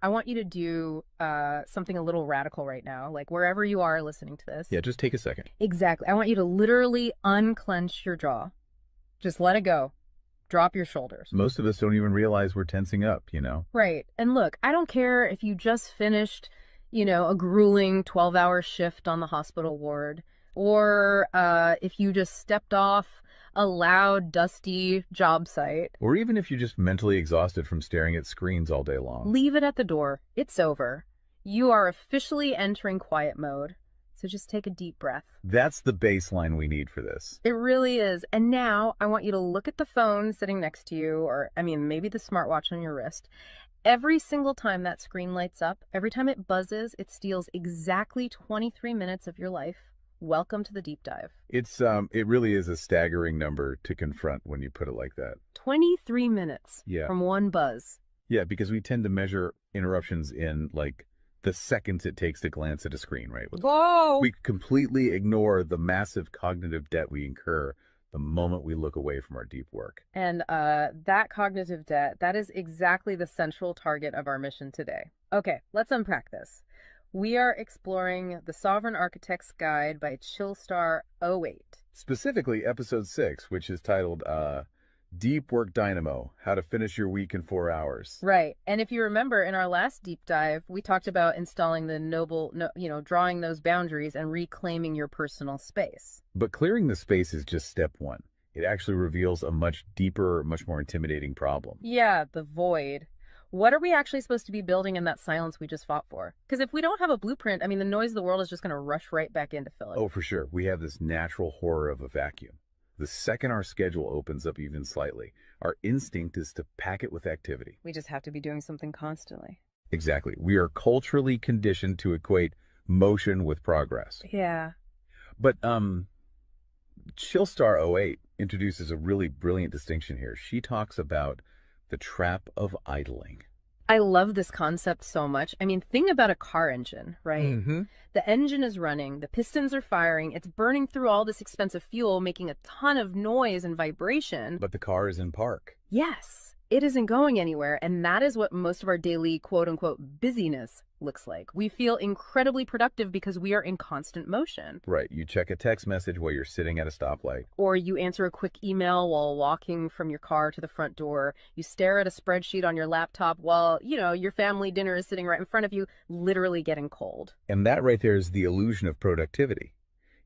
I want you to do something a little radical right now, like wherever you are listening to this. Yeah, just take a second. Exactly. I want you to literally unclench your jaw. Just let it go. Drop your shoulders. Most of us don't even realize we're tensing up, Right. And look, I don't care if you just finished, a grueling 12-hour shift on the hospital ward, or if you just stepped off a loud, dusty job site. Or even if you're just mentally exhausted from staring at screens all day long. Leave it at the door. It's over. You are officially entering quiet mode. So just take a deep breath. That's the baseline we need for this. It really is. And now I want you to look at the phone sitting next to you, or maybe the smartwatch on your wrist. Every single time that screen lights up, every time it buzzes, it steals exactly 23 minutes of your life. Welcome to the deep dive. It really is a staggering number to confront when you put it like that. 23 minutes from one buzz. Yeah, because we tend to measure interruptions in like the seconds it takes to glance at a screen, right? Whoa! We completely ignore the massive cognitive debt we incur the moment we look away from our deep work. And that cognitive debt, that is exactly the central target of our mission today. Okay, let's unpack this. We are exploring The Sovereign Architect's Guide by Chillstar 08. Specifically, episode 6, which is titled Deep Work Dynamo, How to Finish Your Week in 4 Hours. Right. And if you remember, in our last deep dive, we talked about installing drawing those boundaries and reclaiming your personal space. But clearing the space is just step one. It actually reveals a much deeper, much more intimidating problem. Yeah, the void. What are we actually supposed to be building in that silence we just fought for? Because if we don't have a blueprint, the noise of the world is just going to rush right back in to fill it. Oh, for sure. We have this natural horror of a vacuum. The second our schedule opens up even slightly, our instinct is to pack it with activity. We just have to be doing something constantly. Exactly. We are culturally conditioned to equate motion with progress. Yeah. But Chillstar 08 introduces a really brilliant distinction here. She talks about the trap of idling. I love this concept so much. Think about a car engine, right? Mm-hmm. The engine is running, the pistons are firing, it's burning through all this expensive fuel, making a ton of noise and vibration. But the car is in park. Yes, it isn't going anywhere, and that is what most of our daily quote-unquote busyness looks like. We feel incredibly productive because we are in constant motion. Right. You check a text message while you're sitting at a stoplight. Or you answer a quick email while walking from your car to the front door. You stare at a spreadsheet on your laptop while, your family dinner is sitting right in front of you, literally getting cold. And that right there is the illusion of productivity.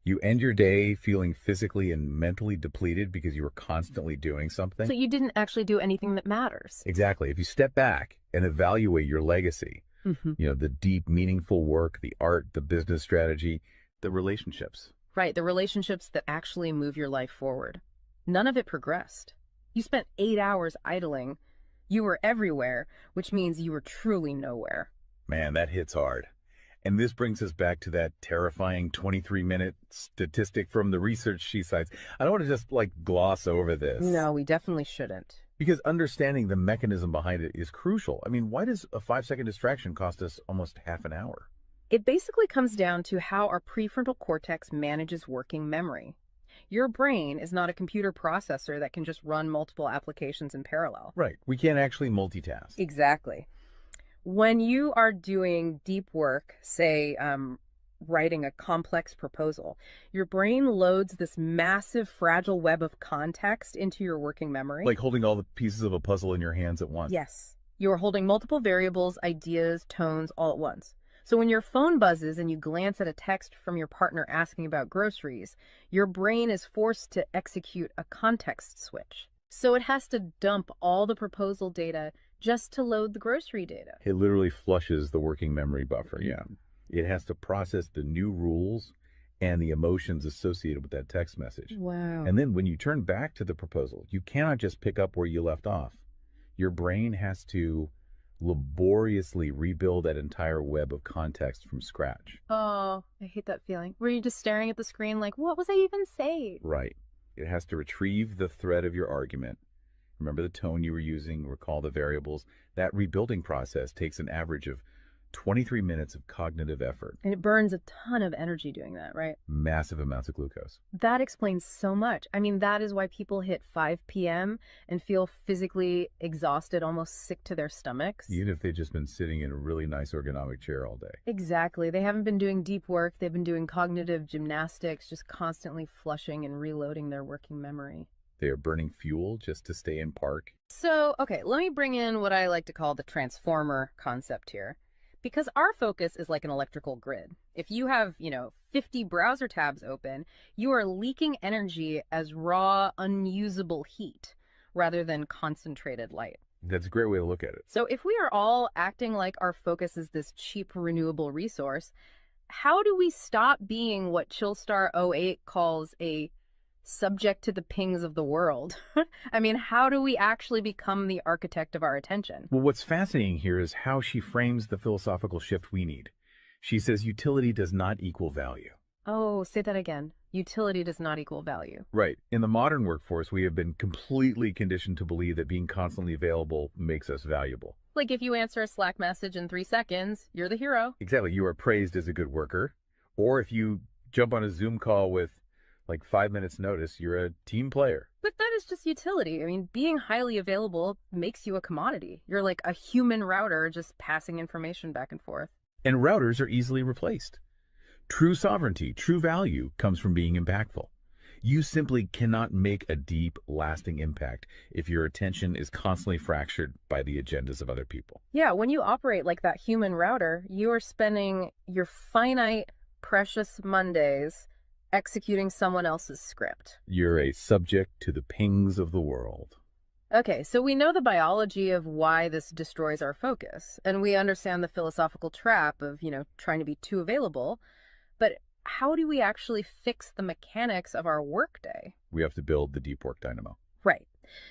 You end your day feeling physically and mentally depleted because you were constantly doing something. So you didn't actually do anything that matters. Exactly. If you step back and evaluate your legacy, the deep, meaningful work, the art, the business strategy, the relationships. Right, the relationships that actually move your life forward. None of it progressed. You spent 8 hours idling. You were everywhere, which means you were truly nowhere. Man, that hits hard. And this brings us back to that terrifying 23-minute statistic from the research she cites. I don't want to just gloss over this. No, we definitely shouldn't. Because understanding the mechanism behind it is crucial. Why does a 5-second distraction cost us almost half an hour? It basically comes down to how our prefrontal cortex manages working memory. Your brain is not a computer processor that can just run multiple applications in parallel. Right. We can't actually multitask. Exactly. When you are doing deep work, say writing a complex proposal, your brain loads this massive fragile web of context into your working memory. Like holding all the pieces of a puzzle in your hands at once. Yes. You are holding multiple variables, ideas, tones all at once. So when your phone buzzes and you glance at a text from your partner asking about groceries, your brain is forced to execute a context switch. So it has to dump all the proposal data just to load the grocery data. It literally flushes the working memory buffer, yeah. It has to process the new rules and the emotions associated with that text message. Wow. And then when you turn back to the proposal, you cannot just pick up where you left off. Your brain has to laboriously rebuild that entire web of context from scratch. Oh, I hate that feeling. Were you just staring at the screen like, what was I even saying? Right. It has to retrieve the thread of your argument. Remember the tone you were using, recall the variables. That rebuilding process takes an average of 23 minutes of cognitive effort, And it burns a ton of energy doing that, right? massive amounts of glucose. That explains so much. I mean, that is why people hit 5 p.m. and feel physically exhausted, almost sick to their stomachs. Even if they've just been sitting in a really nice ergonomic chair all day. Exactly. They haven't been doing deep work. They've been doing cognitive gymnastics, just constantly flushing and reloading their working memory. They are burning fuel just to stay in park. So, okay, let me bring in what I like to call the transformer concept here. Because our focus is like an electrical grid. If you have, 50 browser tabs open, you are leaking energy as raw, unusable heat rather than concentrated light. That's a great way to look at it. So if we are all acting like our focus is this cheap renewable resource, how do we stop being what Chillstar '08 calls a subject to the pings of the world? I mean, how do we actually become the architect of our attention? Well, what's fascinating here is how she frames the philosophical shift we need. She says utility does not equal value. Oh, say that again. Utility does not equal value. Right. In the modern workforce, we have been completely conditioned to believe that being constantly available makes us valuable. Like if you answer a Slack message in 3 seconds, you're the hero. Exactly. You are praised as a good worker. Or if you jump on a Zoom call with like 5 minutes notice, you're a team player. But that is just utility. I mean, being highly available makes you a commodity. You're like a human router just passing information back and forth. And routers are easily replaced. True sovereignty, true value comes from being impactful. You simply cannot make a deep, lasting impact if your attention is constantly fractured by the agendas of other people. Yeah, when you operate like that human router, you are spending your finite, precious Mondays executing someone else's script. You're a subject to the pings of the world. Okay, so we know the biology of why this destroys our focus, and we understand the philosophical trap of, trying to be too available, but how do we actually fix the mechanics of our workday? We have to build the deep work dynamo. Right.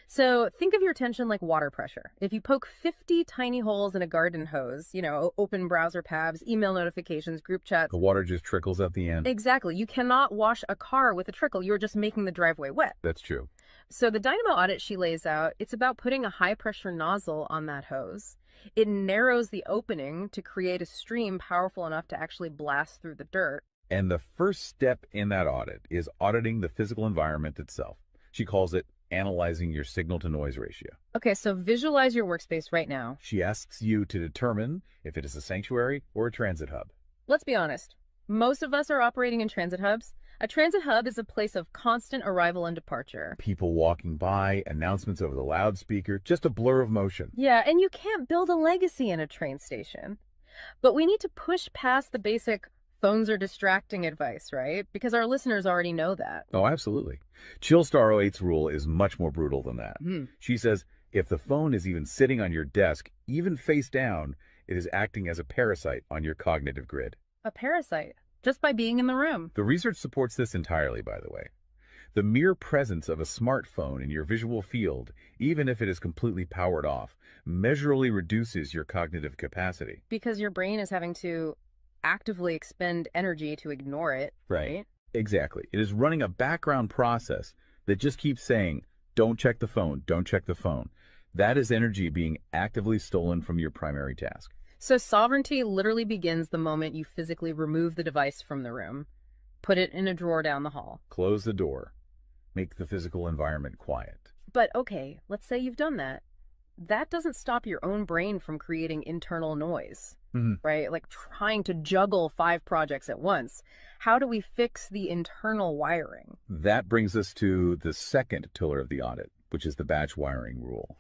So think of your attention like water pressure. If you poke 50 tiny holes in a garden hose, open browser tabs, email notifications, group chats. The water just trickles at the end. Exactly. You cannot wash a car with a trickle. You're just making the driveway wet. That's true. So the Dynamo Audit she lays out, it's about putting a high pressure nozzle on that hose. It narrows the opening to create a stream powerful enough to actually blast through the dirt. And the first step in that audit is auditing the physical environment itself. She calls it analyzing your signal-to-noise ratio. Okay, so visualize your workspace right now. She asks you to determine if it is a sanctuary or a transit hub. Let's be honest. Most of us are operating in transit hubs. A transit hub is a place of constant arrival and departure. People walking by, announcements over the loudspeaker, just a blur of motion. Yeah, and you can't build a legacy in a train station. But we need to push past the basic phones are distracting advice, right? Because our listeners already know that. Oh, absolutely. Chillstar '08's rule is much more brutal than that. She says if the phone is even sitting on your desk, even face down, it is acting as a parasite on your cognitive grid. A parasite, just by being in the room. The research supports this entirely, by the way. The mere presence of a smartphone in your visual field, even if it is completely powered off, measurably reduces your cognitive capacity. Because your brain is having to actively expend energy to ignore it, right? Exactly. It is running a background process that just keeps saying, don't check the phone, don't check the phone. That is energy being actively stolen from your primary task. So sovereignty literally begins the moment you physically remove the device from the room, put it in a drawer down the hall. Close the door. Make the physical environment quiet. But okay, let's say you've done that. That doesn't stop your own brain from creating internal noise, right? Like trying to juggle 5 projects at once. How do we fix the internal wiring? That brings us to the second pillar of the audit, which is the batch wiring rule.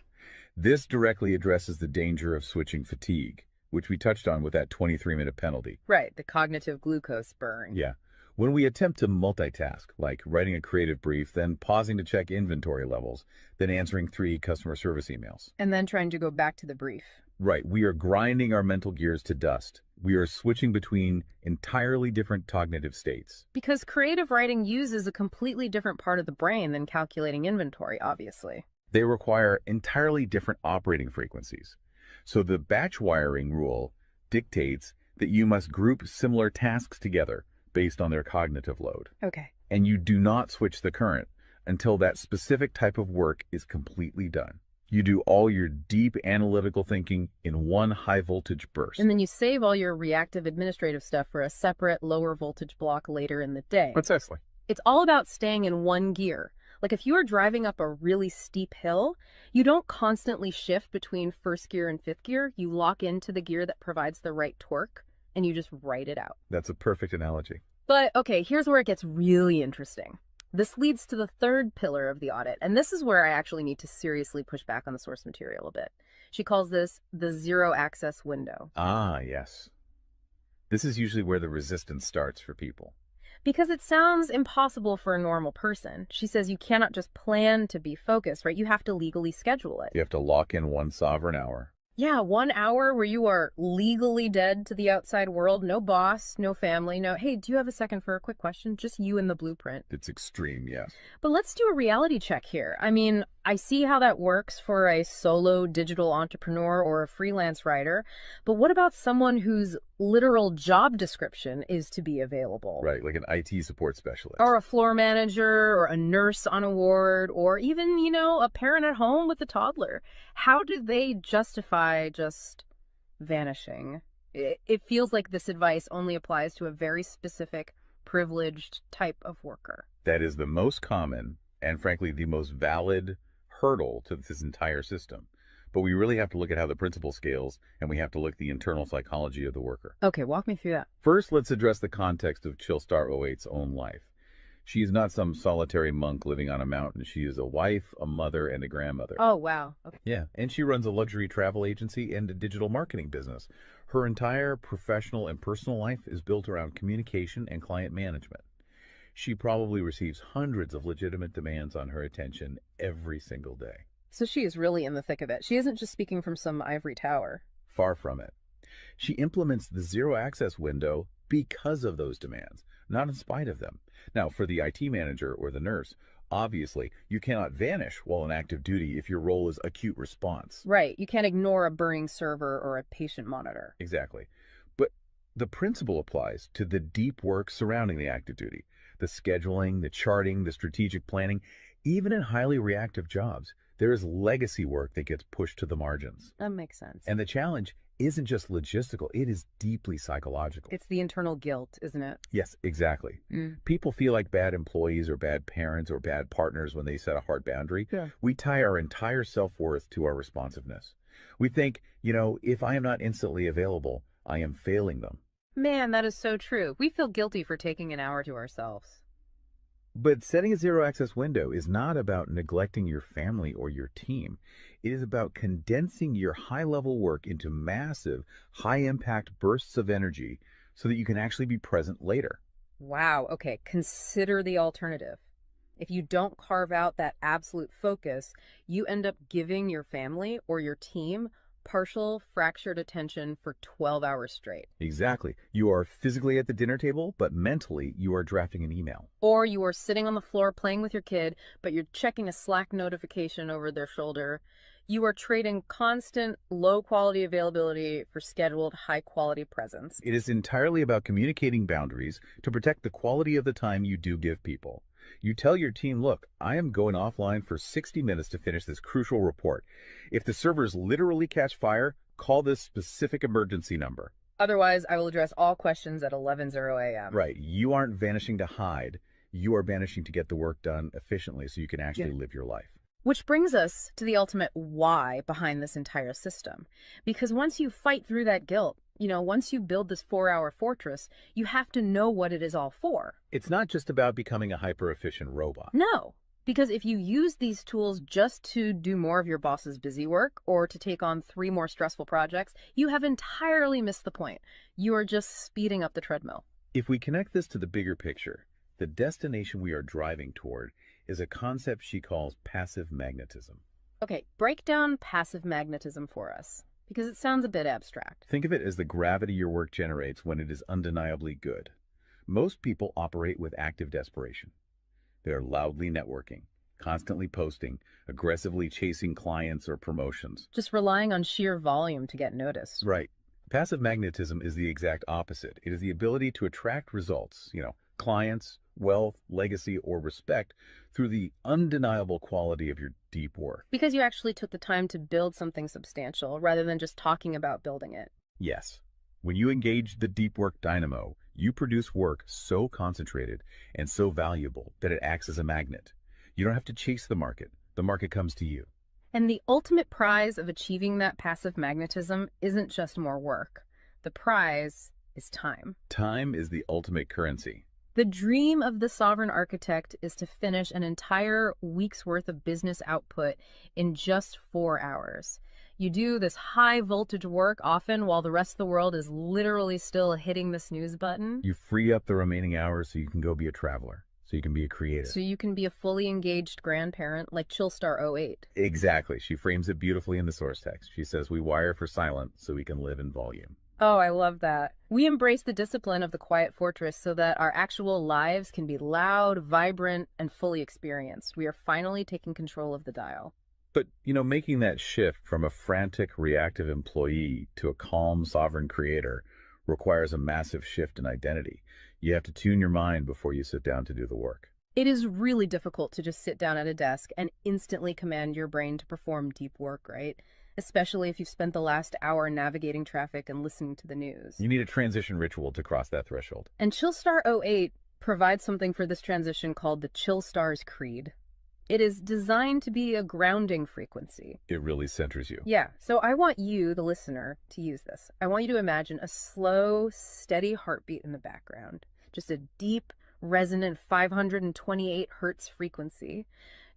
This directly addresses the danger of switching fatigue, which we touched on with that 23-minute penalty. Right, the cognitive glucose burn. Yeah. When we attempt to multitask, like writing a creative brief, then pausing to check inventory levels, then answering 3 customer service emails. And then trying to go back to the brief. Right. We are grinding our mental gears to dust. We are switching between entirely different cognitive states. Because creative writing uses a completely different part of the brain than calculating inventory, obviously. They require entirely different operating frequencies. So the batch wiring rule dictates that you must group similar tasks together based on their cognitive load. Okay. And you do not switch the current until that specific type of work is completely done. You do all your deep analytical thinking in one high voltage burst. And then you save all your reactive administrative stuff for a separate lower voltage block later in the day. Precisely. It's all about staying in one gear. Like if you are driving up a really steep hill, you don't constantly shift between first gear and fifth gear. You lock into the gear that provides the right torque and you just ride it out. That's a perfect analogy. But okay, here's where it gets really interesting. This leads to the third pillar of the audit, and this is where I actually need to seriously push back on the source material a bit. She calls this the zero access window. Ah, yes. This is usually where the resistance starts for people. Because it sounds impossible for a normal person. She says you cannot just plan to be focused, right? You have to legally schedule it. You have to lock in one sovereign hour. Yeah, 1 hour where you are legally dead to the outside world. No boss, no family, no, hey, do you have a second for a quick question? Just you and the blueprint. It's extreme, yes. But let's do a reality check here. I mean, I see how that works for a solo digital entrepreneur or a freelance writer, but what about someone whose literal job description is to be available? Right, like an IT support specialist. Or a floor manager, or a nurse on a ward, or even, a parent at home with a toddler. How do they justify just vanishing? It feels like this advice only applies to a very specific, privileged type of worker. That is the most common and, frankly, the most valid hurdle to this entire system. But we really have to look at how the principle scales, and we have to look at the internal psychology of the worker. Okay, walk me through that. First, let's address the context of Chillstar '08's own life. She is not some solitary monk living on a mountain. She is a wife, a mother, and a grandmother. Oh, wow. Okay. Yeah, and she runs a luxury travel agency and a digital marketing business. Her entire professional and personal life is built around communication and client management. She probably receives hundreds of legitimate demands on her attention every single day. So she is really in the thick of it. She isn't just speaking from some ivory tower. Far from it. She implements the zero access window because of those demands, not in spite of them. Now, for the IT manager or the nurse, obviously, you cannot vanish while on active duty if your role is acute response. Right. You can't ignore a burning server or a patient monitor. Exactly. But the principle applies to the deep work surrounding the active duty, the scheduling, the charting, the strategic planning. Even in highly reactive jobs, there is legacy work that gets pushed to the margins. That makes sense. And the challenge isn't just logistical, it is deeply psychological. It's the internal guilt, isn't it? Yes, exactly. People feel like bad employees or bad parents or bad partners when they set a hard boundary. Yeah. We tie our entire self-worth to our responsiveness. We think, if I am not instantly available, I am failing them. Man, that is so true. We feel guilty for taking an hour to ourselves. But setting a zero access window is not about neglecting your family or your team. It is about condensing your high level work into massive, high impact bursts of energy so that you can actually be present later. Wow. Okay. Consider the alternative. If you don't carve out that absolute focus, you end up giving your family or your team partial fractured attention for 12 hours straight. Exactly. You are physically at the dinner table, but mentally you are drafting an email. Or you are sitting on the floor playing with your kid, but you're checking a Slack notification over their shoulder. You are trading constant low quality availability for scheduled high quality presence. It is entirely about communicating boundaries to protect the quality of the time you do give people. You tell your team, look, I am going offline for 60 minutes to finish this crucial report. If the servers literally catch fire, call this specific emergency number. Otherwise, I will address all questions at 11:00 a.m. Right. You aren't vanishing to hide. You are vanishing to get the work done efficiently so you can actually live your life. Which brings us to the ultimate why behind this entire system. Because once you fight through that guilt, once you build this 4-hour fortress, you have to know what it is all for. It's not just about becoming a hyper-efficient robot. No, because if you use these tools just to do more of your boss's busy work or to take on 3 more stressful projects, you have entirely missed the point. You are just speeding up the treadmill. If we connect this to the bigger picture, the destination we are driving toward is a concept she calls passive magnetism. Okay, break down passive magnetism for us, because it sounds a bit abstract. Think of it as the gravity your work generates when it is undeniably good. Most people operate with active desperation. They're loudly networking, constantly posting, aggressively chasing clients or promotions. Just relying on sheer volume to get noticed. Right. Passive magnetism is the exact opposite. It is the ability to attract results, clients, wealth, legacy, or respect through the undeniable quality of your deep work. Because you actually took the time to build something substantial rather than just talking about building it. Yes, when you engage the deep work dynamo, you produce work so concentrated and so valuable that it acts as a magnet. You don't have to chase the market comes to you. And the ultimate prize of achieving that passive magnetism isn't just more work. The prize is time. Time is the ultimate currency. The dream of the sovereign architect is to finish an entire week's worth of business output in just 4 hours. You do this high voltage work often while the rest of the world is literally still hitting the snooze button. You free up the remaining hours so you can go be a traveler, so you can be a creator. So you can be a fully engaged grandparent like Chillstar 08. Exactly. She frames it beautifully in the source text. She says, we wire for silent so we can live in volume. Oh, I love that. We embrace the discipline of the quiet fortress so that our actual lives can be loud, vibrant, and fully experienced. We are finally taking control of the dial. But, making that shift from a frantic, reactive employee to a calm, sovereign creator requires a massive shift in identity. You have to tune your mind before you sit down to do the work. It is really difficult to just sit down at a desk and instantly command your brain to perform deep work, right? Especially if you've spent the last hour navigating traffic and listening to the news. You need a transition ritual to cross that threshold. And Chillstar 08 provides something for this transition called the Chillstar's Creed. It is designed to be a grounding frequency. It really centers you. Yeah, so I want you, the listener, to use this. I want you to imagine a slow, steady heartbeat in the background. Just a deep, resonant 528 hertz frequency.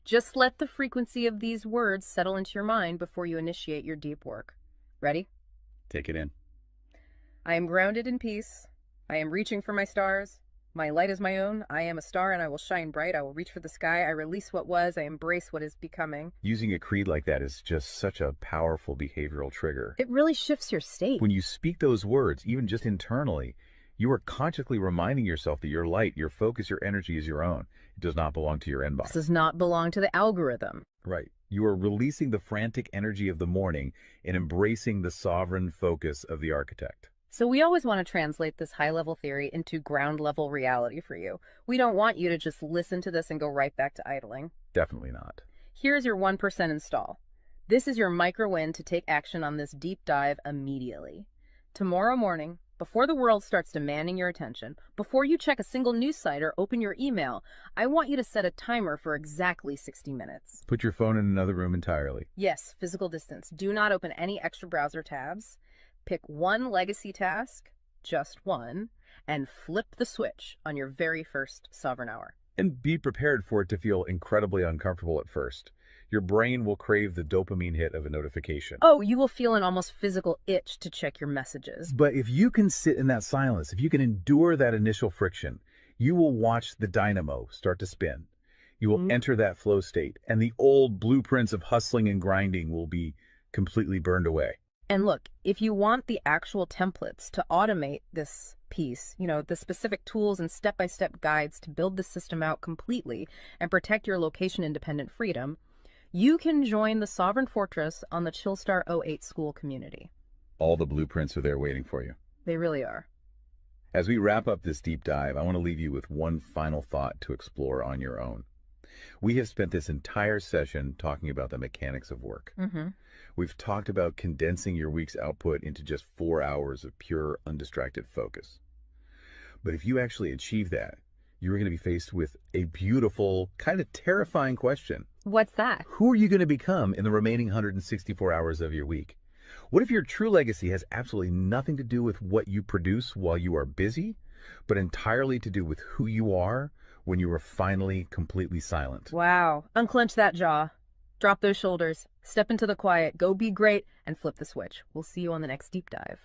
Just let the frequency of these words settle into your mind before you initiate your deep work. Ready? Take it in. I am grounded in peace. I am reaching for my stars. My light is my own. I am a star and I will shine bright. I will reach for the sky. I release what was. I embrace what is becoming. Using a creed like that is just such a powerful behavioral trigger. It really shifts your state. When you speak those words, even just internally, you are consciously reminding yourself that your light, your focus, your energy is your own. It does not belong to your inbox. This does not belong to the algorithm. Right. You are releasing the frantic energy of the morning and embracing the sovereign focus of the architect. So we always want to translate this high-level theory into ground-level reality for you. We don't want you to just listen to this and go right back to idling. Definitely not. Here's your 1% install. This is your micro-win to take action on this deep dive immediately. Tomorrow morning, before the world starts demanding your attention, before you check a single news site or open your email, I want you to set a timer for exactly 60 minutes. Put your phone in another room entirely. Yes, physical distance. Do not open any extra browser tabs. Pick one legacy task, just one, and flip the switch on your very first sovereign hour. And be prepared for it to feel incredibly uncomfortable at first. Your brain will crave the dopamine hit of a notification. Oh, you will feel an almost physical itch to check your messages. But if you can sit in that silence, if you can endure that initial friction, you will watch the dynamo start to spin. You will enter that flow state, and the old blueprints of hustling and grinding will be completely burned away. And look, if you want the actual templates to automate this piece, the specific tools and step-by-step guides to build the system out completely and protect your location-independent freedom, you can join the Sovereign Fortress on the Chillstar 08 school community. All the blueprints are there waiting for you. They really are. As we wrap up this deep dive, I want to leave you with one final thought to explore on your own. We have spent this entire session talking about the mechanics of work. We've talked about condensing your week's output into just 4 hours of pure, undistracted focus. But if you actually achieve that, you're going to be faced with a beautiful, kind of terrifying question. What's that? Who are you going to become in the remaining 164 hours of your week? What if your true legacy has absolutely nothing to do with what you produce while you are busy, but entirely to do with who you are when you are finally completely silent? Wow. Unclench that jaw. Drop those shoulders. Step into the quiet. Go be great and flip the switch. We'll see you on the next deep dive.